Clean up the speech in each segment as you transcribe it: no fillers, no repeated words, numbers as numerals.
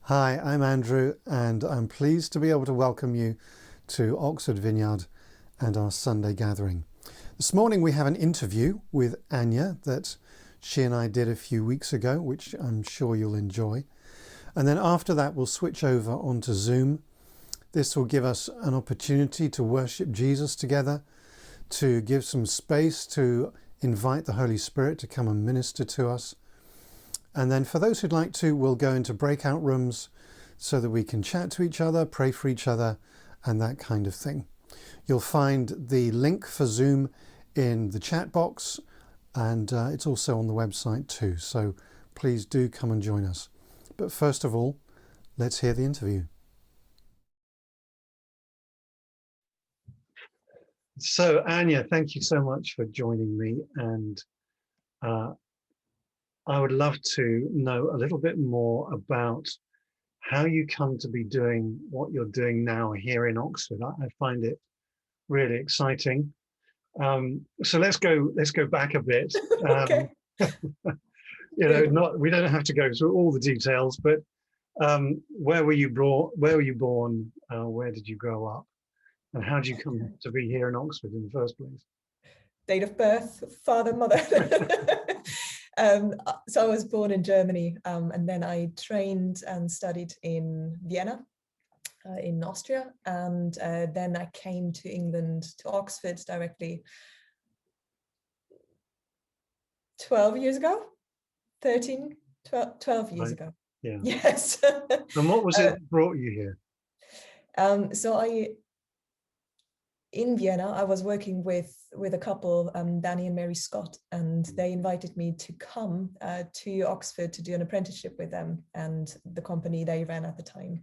Hi, I'm Andrew, and I'm pleased to be able to welcome you to Oxford Vineyard and our Sunday gathering. This morning we have an interview with Anja that she and I did a few weeks ago, which I'm sure you'll enjoy. And then after that we'll switch over onto Zoom. This will give us an opportunity to worship Jesus together, to give some space to invite the Holy Spirit to come and minister to us. And then for those who'd like to, we'll go into breakout rooms so that we can chat to each other, pray for each other, and that kind of thing. You'll find the link for Zoom in the chat box, and it's also on the website too. So please do come and join us. But first of all, let's hear the interview. So Anja, thank you so much for joining me, and I would love to know a little bit more about how you come to be doing what you're doing now here in Oxford. I find it really exciting. So let's go back a bit. Okay. We don't have to go through all the details, but where were you born? Where did you grow up? And how did you come to be here in Oxford in the first place? Date of birth, father, mother. So I was born in Germany, and then I trained and studied in Vienna, in Austria, and then I came to England, to Oxford directly 12 years ago, 13, 12 years ago. Yeah. Yes. And what was it that brought you here? In Vienna, I was working with a couple, Danny and Mary Scott, and they invited me to come to Oxford to do an apprenticeship with them and the company they ran at the time,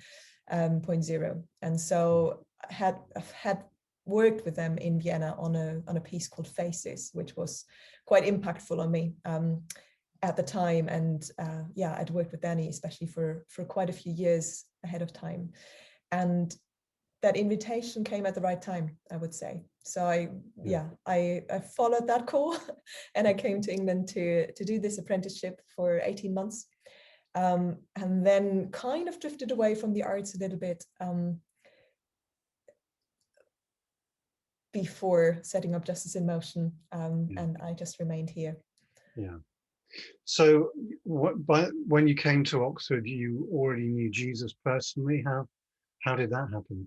Point Zero. And so I've had worked with them in Vienna on a piece called Faces, which was quite impactful on me at the time. And I'd worked with Danny especially for quite a few years ahead of time. And that invitation came at the right time, I would say. So I followed that call, and I came to England to do this apprenticeship for 18 months, and then kind of drifted away from the arts a little bit before setting up Justice in Motion, and I just remained here. Yeah. So when you came to Oxford, you already knew Jesus personally. How did that happen?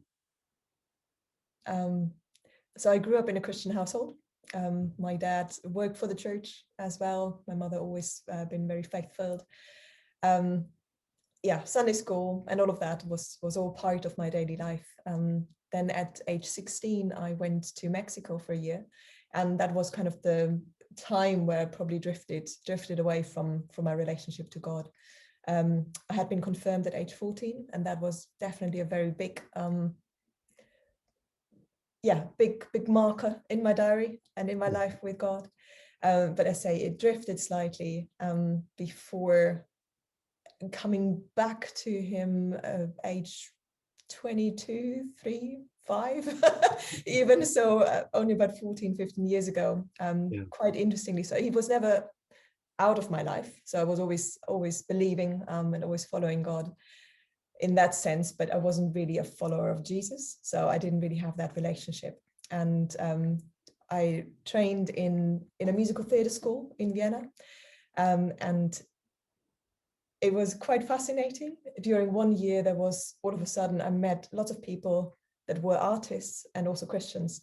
So I grew up in a Christian household. My dad worked for the church as well. My mother always been very faith-filled. Sunday school and all of that was all part of my daily life. Then at age 16, I went to Mexico for a year, and that was kind of the time where I probably drifted away from my relationship to God. I had been confirmed at age 14, and that was definitely a very big big marker in my diary and in my life with God. But I say it drifted slightly before coming back to him age 22, 3, 5, even so, only about 14, 15 years ago. Quite interestingly, so he was never out of my life. So I was always believing and always following God in that sense, but I wasn't really a follower of Jesus, so I didn't really have that relationship. And I trained in a musical theatre school in Vienna, and it was quite fascinating. During one year, there was all of a sudden I met lots of people that were artists and also Christians,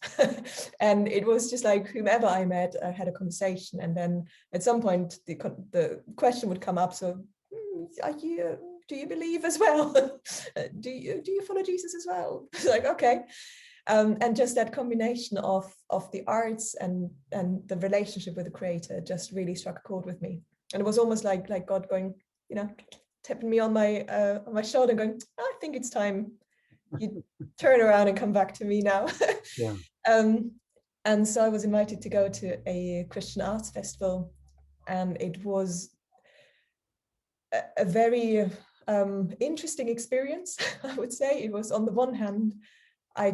and it was just like whomever I met, I had a conversation, and then at some point the question would come up: so, do you believe as well? do you follow Jesus as well? Like, okay. And just that combination of the arts and the relationship with the creator just really struck a chord with me. And it was almost like God going, tapping me on my shoulder and going, I think it's time you turn around and come back to me now. Yeah. And so I was invited to go to a Christian arts festival, and it was a very interesting experience. I would say it was, on the one hand, I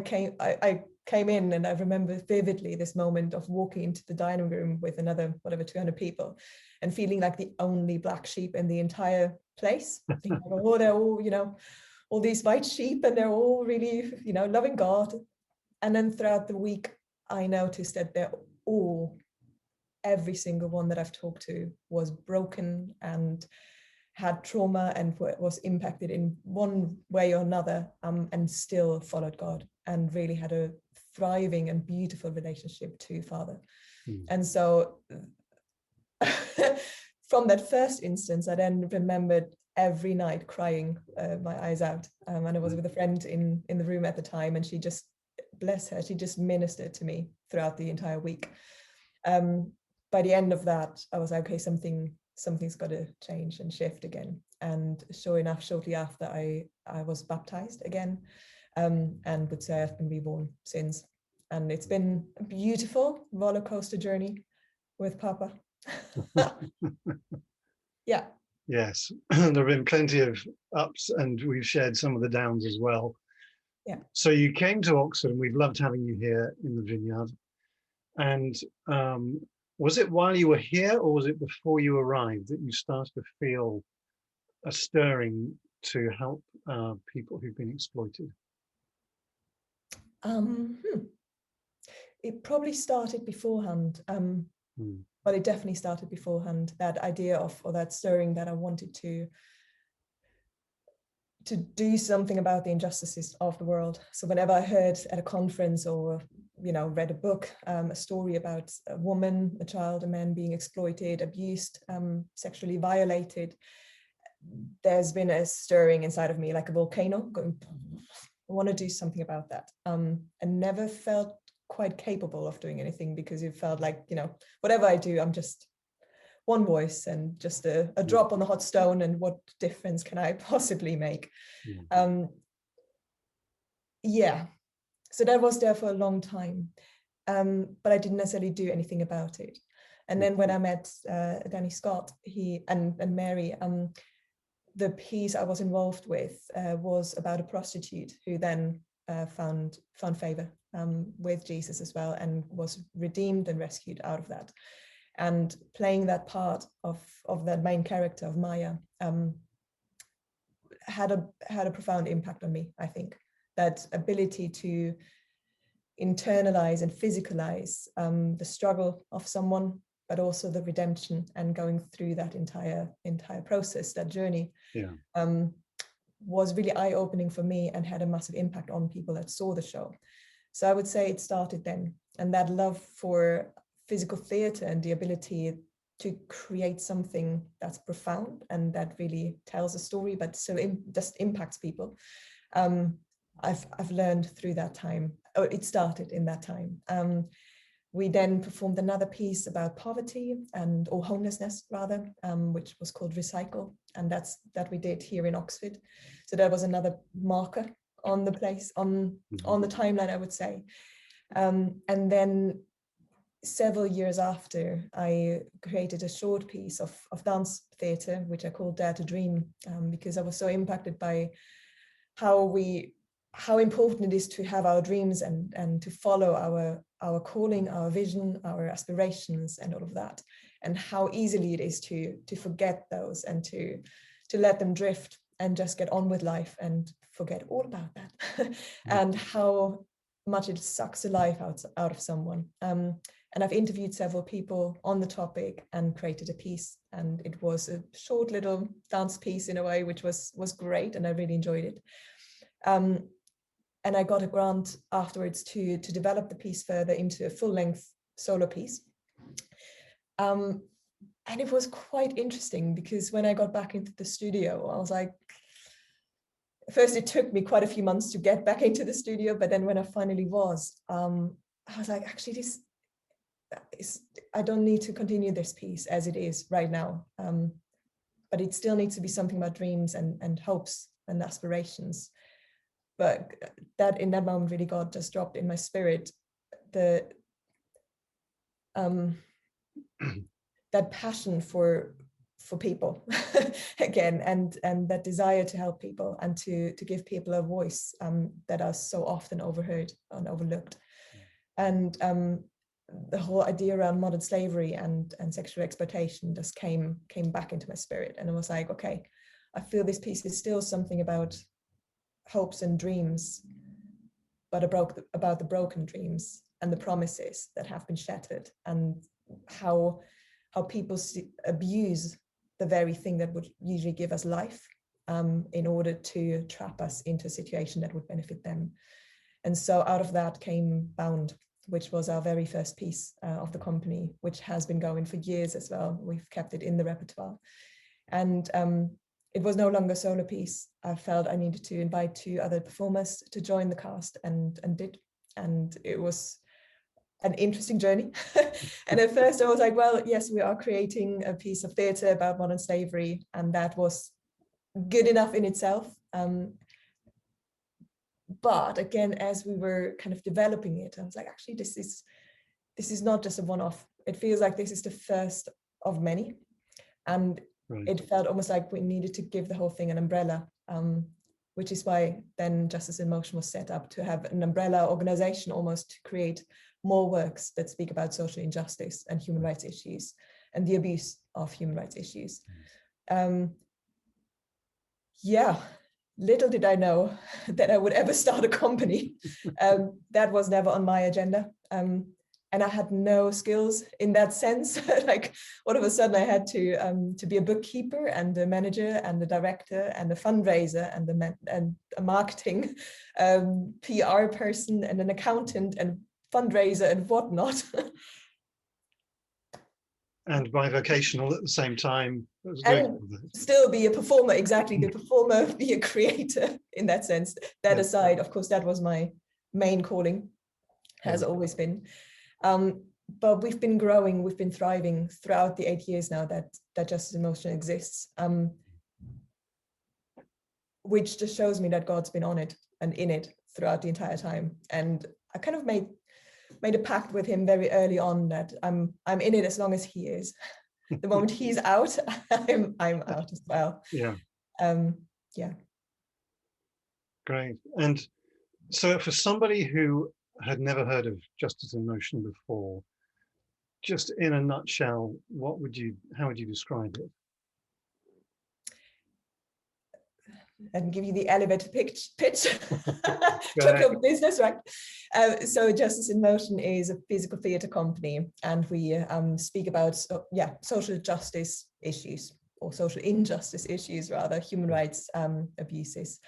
came in, and I remember vividly this moment of walking into the dining room with another, 200 people, and feeling like the only black sheep in the entire place. Thinking, oh, they're all, all these white sheep, and they're all really, loving God. And then throughout the week, I noticed that every single one that I've talked to was broken and had trauma and was impacted in one way or another, and still followed God and really had a thriving and beautiful relationship to Father. And so from that first instance, I then remembered every night crying my eyes out. And I was with a friend in the room at the time, and she just, bless her, she just ministered to me throughout the entire week. By the end of that, I was like, okay, something's got to change and shift again. And sure enough, shortly after, I was baptized again, and would say I've been reborn since. And it's been a beautiful roller coaster journey with Papa. Yeah. Yes, there have been plenty of ups, and we've shared some of the downs as well. Yeah. So you came to Oxford, and we've loved having you here in the Vineyard. And was it while you were here, or was it before you arrived, that you started to feel a stirring to help people who've been exploited? It probably started beforehand, but it definitely started beforehand. That idea of, or that stirring that I wanted to do something about the injustices of the world. So whenever I heard at a conference or read a book, a story about a woman, a child, a man being exploited, abused, sexually violated, there's been a stirring inside of me, like a volcano going, I want to do something about that. And never felt quite capable of doing anything, because it felt like, whatever I do, I'm just one voice and just a drop on the hot stone, and what difference can I possibly make? So that was there for a long time, but I didn't necessarily do anything about it. And then when I met Danny Scott, he and Mary, the piece I was involved with was about a prostitute who then found favor with Jesus as well, and was redeemed and rescued out of that. And playing that part of that main character of Maya had a profound impact on me. I think that ability to internalize and physicalize the struggle of someone, but also the redemption, and going through that entire process, that journey, was really eye-opening for me, and had a massive impact on people that saw the show. So I would say it started then, and that love for physical theatre and the ability to create something that's profound and that really tells a story, but still just impacts people. I've learned through that time. It started in that time. We then performed another piece about poverty or homelessness rather, which was called Recycle, and that we did here in Oxford. So that was another marker on the place, on the timeline, I would say. And then several years after, I created a short piece of dance theatre, which I called Dare to Dream, because I was so impacted by how important it is to have our dreams and to follow our calling, our vision, our aspirations, and all of that, and how easily it is to forget those and to let them drift and just get on with life and forget all about that, and how much it sucks the life out of someone. And I've interviewed several people on the topic and created a piece, and it was a short little dance piece in a way, which was great, and I really enjoyed it. And I got a grant afterwards to develop the piece further into a full-length solo piece. And it was quite interesting, because when I got back into the studio, I was like, first it took me quite a few months to get back into the studio, but then when I finally was, I was like, actually, I don't need to continue this piece as it is right now, but it still needs to be something about dreams and hopes and aspirations. But that in that moment, really, God just dropped in my spirit that passion for people again, and that desire to help people and to give people a voice that are so often overheard and overlooked. And the whole idea around modern slavery and sexual exploitation just came back into my spirit. And it was like, okay, I feel this piece is still something about hopes and dreams, but about the broken dreams and the promises that have been shattered, and how people abuse the very thing that would usually give us life, in order to trap us into a situation that would benefit them. And so out of that came Bound, which was our very first piece of the company, which has been going for years as well. We've kept it in the repertoire. And it was no longer a solo piece. I felt I needed to invite 2 other performers to join the cast, and did. And it was an interesting journey. And at first I was like, well, yes, we are creating a piece of theatre about modern slavery, and that was good enough in itself. But again, as we were kind of developing it, I was like, actually, this is not just a one-off. It feels like this is the first of many. And Right. it felt almost like we needed to give the whole thing an umbrella, which is why then Justice in Motion was set up, to have an umbrella organization almost, to create more works that speak about social injustice and human rights issues and the abuse of human rights issues. Yeah, little did I know that I would ever start a company. That was never on my agenda. And I had no skills in that sense. Like, all of a sudden I had to be a bookkeeper and a manager and a director and a fundraiser and a marketing PR person and an accountant and fundraiser and whatnot. And bivocational at the same time. And still be a performer, exactly, the performer, be a creator in that sense. That aside, of course, that was my main calling, has always been. But we've been growing, we've been thriving throughout the 8 years now that Justice in Motion exists, which just shows me that God's been on it and in it throughout the entire time. And I kind of made a pact with him very early on that I'm in it as long as he is. The moment he's out, I'm out as well. Yeah. Yeah. Great. And so for somebody who had never heard of Justice in Motion before, just in a nutshell, how would you describe it? And give you the elevator pitch. Talk your business, right? So Justice in Motion is a physical theatre company, and we speak about social justice issues, or social injustice issues rather, human rights abuses,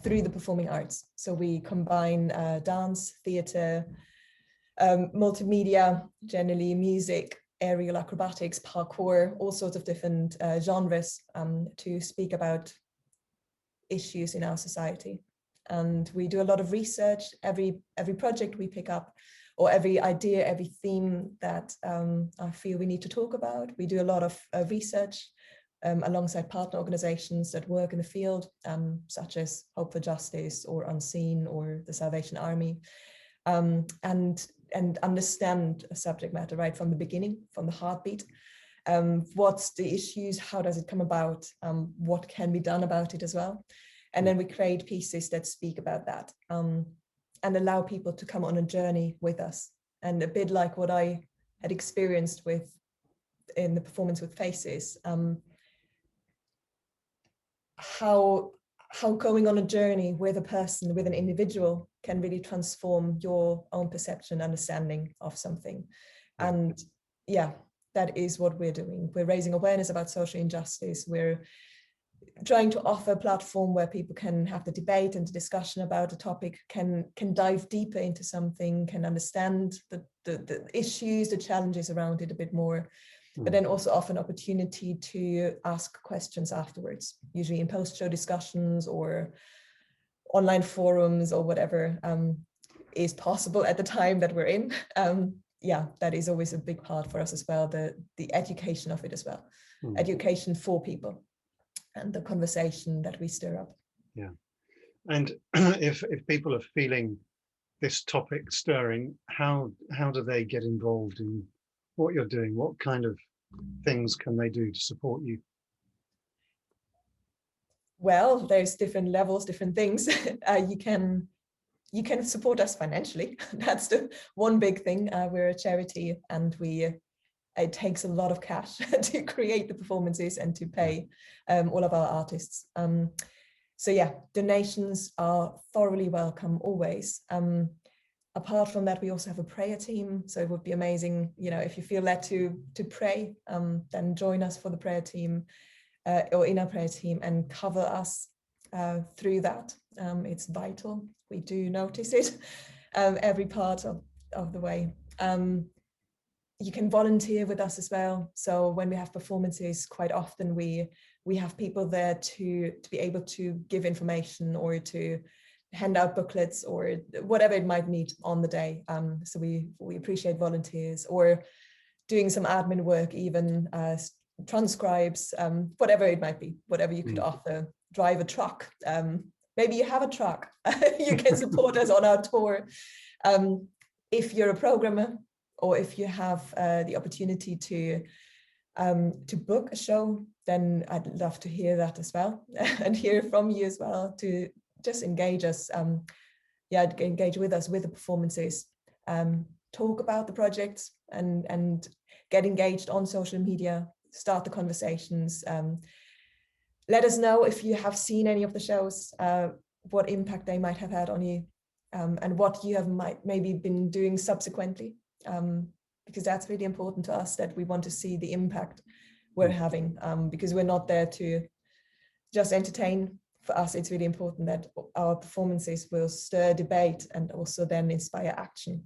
through the performing arts. So we combine dance, theatre, multimedia, generally music, aerial acrobatics, parkour, all sorts of different genres, to speak about issues in our society. And we do a lot of research. Every project we pick up, or every idea, every theme that I feel we need to talk about, we do a lot of research alongside partner organizations that work in the field, such as Hope for Justice or Unseen or the Salvation Army, and understand a subject matter right from the beginning, from the heartbeat. What's the issues? How does it come about? What can be done about it as well? And then we create pieces that speak about that, and allow people to come on a journey with us. And a bit like what I had experienced in the performance with Faces, how going on a journey with a person, with an individual, can really transform your own perception, understanding of something. And yeah, that is what we're doing. We're raising awareness about social injustice. We're trying to offer a platform where people can have the debate and the discussion about a topic, can dive deeper into something, can understand the issues, the challenges around it a bit more, but then also offer an opportunity to ask questions afterwards, usually in post-show discussions or online forums or whatever is possible at the time that we're in. Yeah, that is always a big part for us as well, the education of it as well, education for people, and the conversation that we stir up. Yeah. And if people are feeling this topic stirring, how do they get involved in what you're doing? What kind of things can they do to support you? Well, there's different levels, different things. You can you can support us financially. That's the one big thing. We're a charity, and it takes a lot of cash to create the performances and to pay all of our artists. So yeah, donations are thoroughly welcome always. Apart from that, we also have a prayer team. So it would be amazing, if you feel led to pray, then join us for the prayer team or in our prayer team and cover us through that. It's vital. We do notice it every part of the way. You can volunteer with us as well. So when we have performances, quite often we have people there to be able to give information or to hand out booklets or whatever it might need on the day. So we appreciate volunteers, or doing some admin work, even transcribes, whatever it might be, whatever you could offer. Drive a truck. Maybe you have a truck. You can support us on our tour. If you're a programmer, or if you have the opportunity to book a show, then I'd love to hear that as well, and hear from you as well, to just engage us, engage with us with the performances, talk about the projects, and get engaged on social media, start the conversations. Let us know if you have seen any of the shows, what impact they might have had on you, and what you have maybe been doing subsequently. Because that's really important to us, that we want to see the impact we're having, because we're not there to just entertain. For us, it's really important that our performances will stir debate and also then inspire action.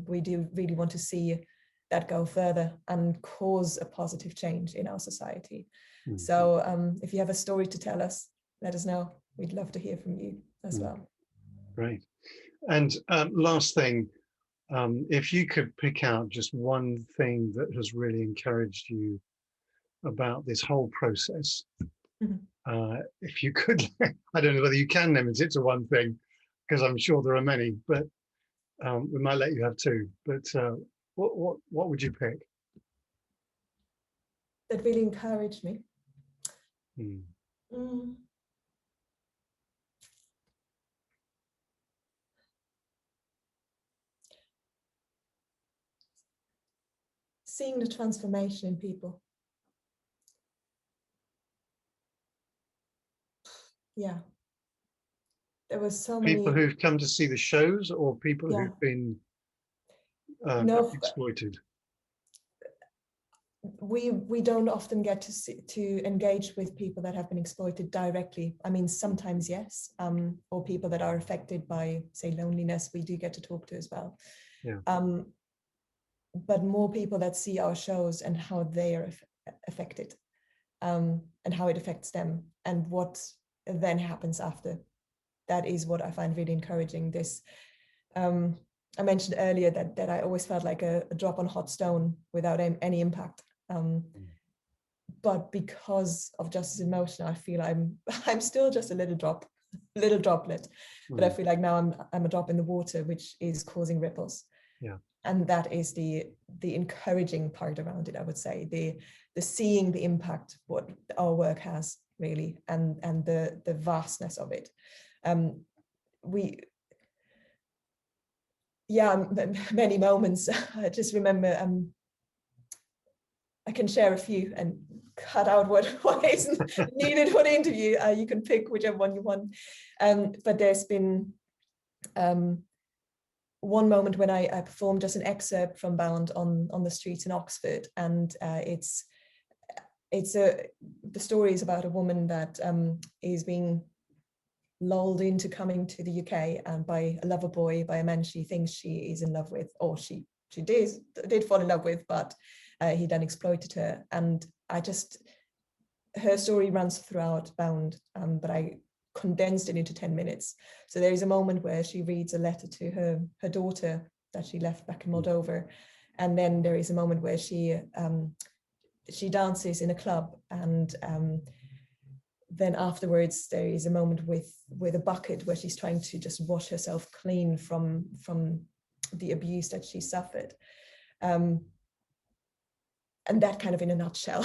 We do really want to see that go further and cause a positive change in our society. So if you have a story to tell us, let us know. We'd love to hear from you as well. Great. And last thing, if you could pick out just one thing that has really encouraged you about this whole process, if you could, I don't know whether you can limit it to one thing, because I'm sure there are many, but we might let you have two. But what would you pick? That really encouraged me. Seeing the transformation in people. Yeah. There were so many people who've come to see the shows, or people who've been exploited. We don't often get to engage with people that have been exploited directly. I mean, sometimes yes, or people that are affected by, say, loneliness, we do get to talk to as well. But more people that see our shows and how they are affected, and how it affects them, and what then happens after. That is what I find really encouraging. This, I mentioned earlier that I always felt like a drop on hot stone without any impact. But because of Justice in Motion, I feel I'm still just a little droplet. But I feel like now I'm a drop in the water, which is causing ripples. And that is the encouraging part around it, I would say. The seeing the impact what our work has, really, and the vastness of it. Many moments. I just remember, I can share a few and cut out what isn't needed for the interview. You can pick whichever one you want. But there's been one moment when I performed just an excerpt from Bound on the streets in Oxford, and the story is about a woman that is being lulled into coming to the UK and by a lover boy, by a man she thinks she is in love with, or she did fall in love with, but he then exploited her. And her story runs throughout Bound, but I condensed it into 10 minutes. So there is a moment where she reads a letter to her daughter that she left back in Moldova, and then there is a moment where she dances in a club, and then afterwards there is a moment with a bucket where she's trying to just wash herself clean from the abuse that she suffered, and that kind of in a nutshell.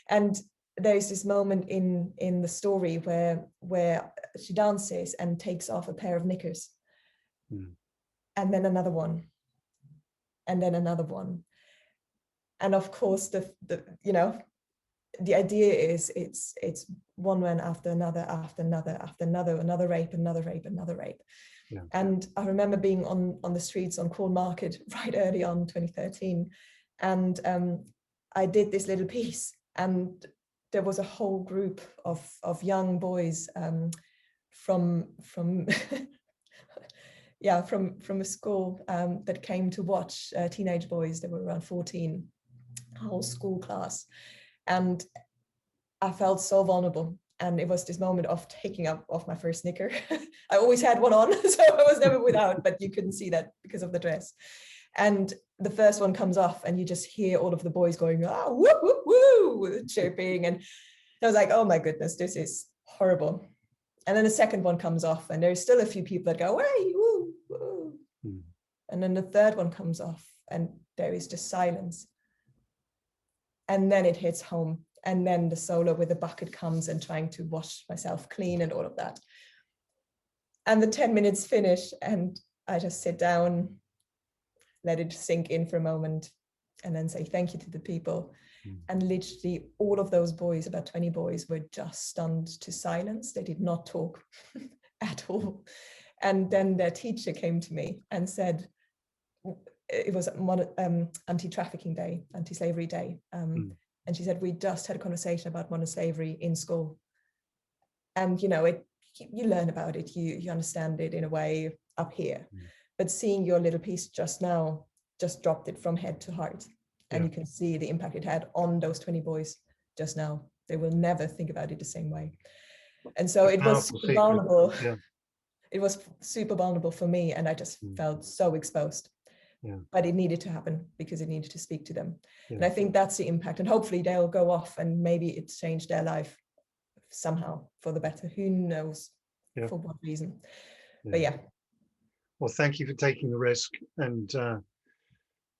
And there is this moment in the story where she dances and takes off a pair of knickers, and then another one, and then another one. And of course, the idea is it's one man after another, another rape, another rape, another rape. Yeah. And I remember being on the streets on Corn Market right early on 2013, and I did this little piece, and there was a whole group of young boys from from a school that came to watch teenage boys. They were around 14, a whole school class, and I felt so vulnerable. And it was this moment of taking off my first knicker. I always had one on, so I was never without, but you couldn't see that because of the dress. And the first one comes off, and you just hear all of the boys going, "Ah, woo, woo, woo," chirping. And I was like, oh my goodness, this is horrible. And then the second one comes off, and there's still a few people that go, "Hey, woo, woo." And then the third one comes off, and there is just silence. And then it hits home. And then the solo with the bucket comes and trying to wash myself clean and all of that. And the 10 minutes finish, and I just sit down, let it sink in for a moment, and then say thank you to the people. And literally all of those boys, about 20 boys, were just stunned to silence. They did not talk at all. And then their teacher came to me and said, it was anti-trafficking day, anti-slavery day. And she said, we just had a conversation about modern slavery in school. And, you learn about it, you understand it in a way up here. But seeing your little piece just now just dropped it from head to heart. And you can see the impact it had on those 20 boys just now. They will never think about it the same way. And so it was super vulnerable. Yeah. It was super vulnerable for me. And I just felt so exposed. Yeah. But it needed to happen because it needed to speak to them. Yeah. And I think that's the impact. And hopefully they'll go off and maybe it's changed their life somehow for the better. Who knows for what reason? Yeah. But yeah. Well, thank you for taking the risk and,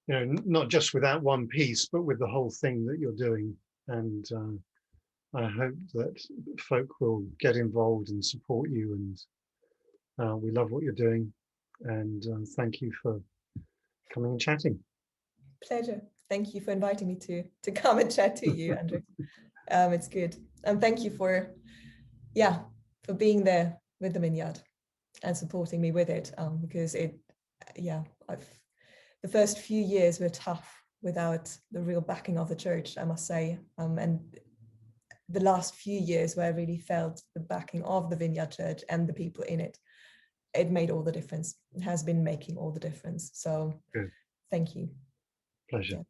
not just with that one piece, but with the whole thing that you're doing. And I hope that folk will get involved and support you. And we love what you're doing. And thank you for coming and chatting. Pleasure. Thank you for inviting me to come and chat to you, Andrew. It's good. And thank you for being there with the Vineyard and supporting me with it. Because the first few years were tough without the real backing of the church, I must say. And the last few years where I really felt the backing of the Vineyard Church and the people in it, it made all the difference. It has been making all the difference. So thank you. Pleasure. Yeah.